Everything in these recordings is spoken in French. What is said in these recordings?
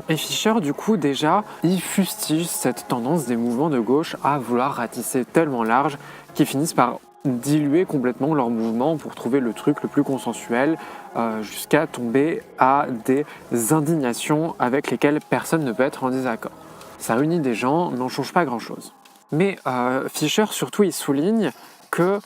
Et Fisher, du coup, déjà, il fustige cette tendance des mouvements de gauche à vouloir ratisser tellement large qu'ils finissent par diluer complètement leurs mouvements pour trouver le truc le plus consensuel, jusqu'à tomber à des indignations avec lesquelles personne ne peut être en désaccord. Ça réunit des gens, mais on ne change pas grand-chose. Mais Fisher, surtout, il souligne que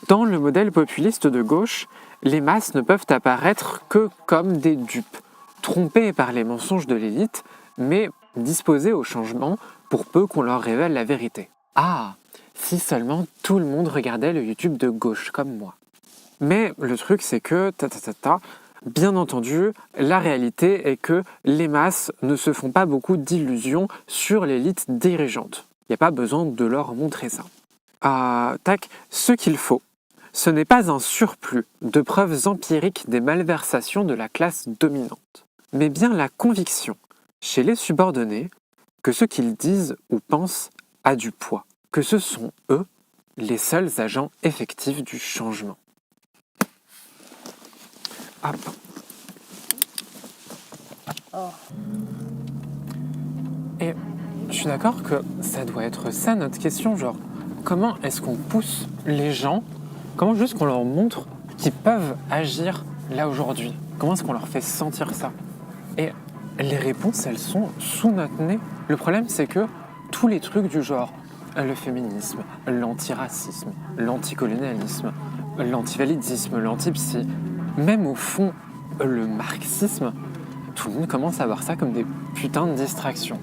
dans le modèle populiste de gauche, les masses ne peuvent apparaître que comme des dupes, trompées par les mensonges de l'élite, mais disposées au changement pour peu qu'on leur révèle la vérité. Ah, si seulement tout le monde regardait le YouTube de gauche comme moi. Mais le truc, c'est que, bien entendu, la réalité est que les masses ne se font pas beaucoup d'illusions sur l'élite dirigeante. Il n'y a pas besoin de leur montrer ça. Ce qu'il faut, ce n'est pas un surplus de preuves empiriques des malversations de la classe dominante, mais bien la conviction, chez les subordonnés, que ce qu'ils disent ou pensent a du poids, que ce sont eux les seuls agents effectifs du changement. Hop. Et je suis d'accord que ça doit être ça notre question, genre comment est-ce qu'on pousse les gens, comment juste qu'on leur montre qu'ils peuvent agir là aujourd'hui, comment est-ce qu'on leur fait sentir ça? Et les réponses, elles sont sous notre nez. Le problème, c'est que tous les trucs du genre le féminisme, l'antiracisme, l'anticolonialisme, l'antivalidisme, l'antipsy, même au fond le marxisme, tout le monde commence à voir ça comme des putains de distractions.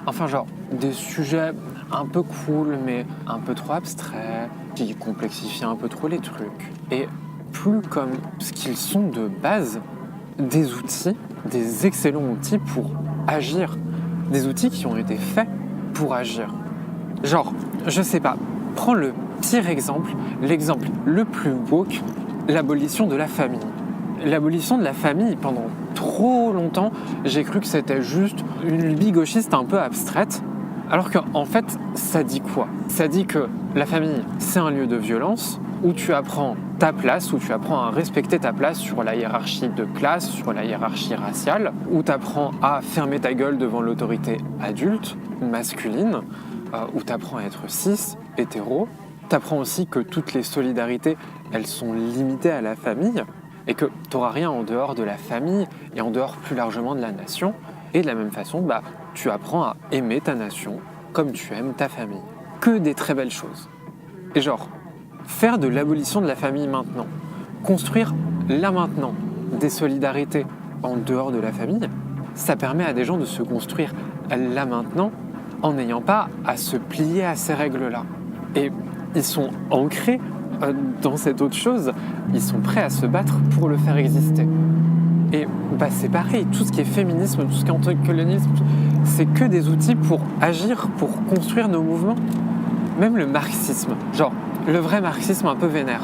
Enfin genre des sujets un peu cool mais un peu trop abstraits, qui complexifient un peu trop les trucs. Et plus comme ce qu'ils sont de base, des outils, des excellents outils pour agir. Des outils qui ont été faits pour agir. Genre, je sais pas, prends le pire exemple, l'exemple le plus woke, l'abolition de la famille. L'abolition de la famille, pendant trop longtemps, j'ai cru que c'était juste une lubie gauchiste un peu abstraite, alors qu'en fait, ça dit quoi? Ça dit que la famille, c'est un lieu de violence, où tu apprends ta place, où tu apprends à respecter ta place sur la hiérarchie de classe, sur la hiérarchie raciale, où tu apprends à fermer ta gueule devant l'autorité adulte, masculine, où tu apprends à être cis, hétéro. Tu apprends aussi que toutes les solidarités, elles sont limitées à la famille, et que tu n'auras rien en dehors de la famille, et en dehors plus largement de la nation. Et de la même façon, tu apprends à aimer ta nation comme tu aimes ta famille. Que des très belles choses. Et genre, faire de l'abolition de la famille maintenant, construire là maintenant des solidarités en dehors de la famille, ça permet à des gens de se construire là maintenant en n'ayant pas à se plier à ces règles-là. Et ils sont ancrés dans cette autre chose, ils sont prêts à se battre pour le faire exister. Et c'est pareil, tout ce qui est féminisme, tout ce qui est anticolonialisme, c'est que des outils pour agir, pour construire nos mouvements. Même le marxisme, genre le vrai marxisme un peu vénère.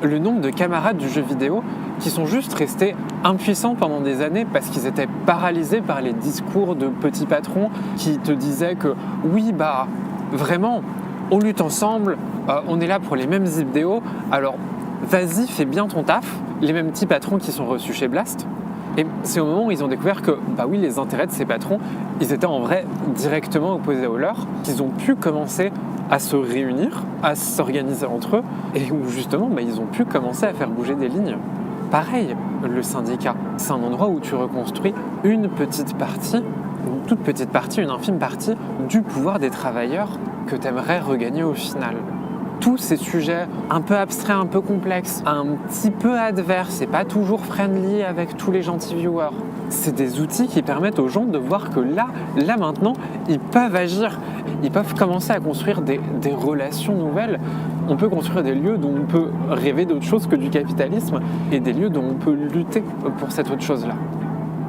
Le nombre de camarades du jeu vidéo qui sont juste restés impuissants pendant des années parce qu'ils étaient paralysés par les discours de petits patrons qui te disaient que oui, vraiment, on lutte ensemble, on est là pour les mêmes idéaux, alors vas-y, fais bien ton taf. Les mêmes petits patrons qui sont reçus chez Blast. Et c'est au moment où ils ont découvert que, oui, les intérêts de ces patrons, ils étaient en vrai directement opposés aux leurs, qu'ils ont pu commencer à se réunir, à s'organiser entre eux, et où justement, ils ont pu commencer à faire bouger des lignes. Pareil, le syndicat, c'est un endroit où tu reconstruis une petite partie, une toute petite partie, une infime partie du pouvoir des travailleurs que tu aimerais regagner au final. Tous ces sujets un peu abstraits, un peu complexes, un petit peu adverses et pas toujours friendly avec tous les gentils viewers. C'est des outils qui permettent aux gens de voir que là maintenant, ils peuvent agir. Ils peuvent commencer à construire des relations nouvelles. On peut construire des lieux dont on peut rêver d'autre chose que du capitalisme et des lieux dont on peut lutter pour cette autre chose-là.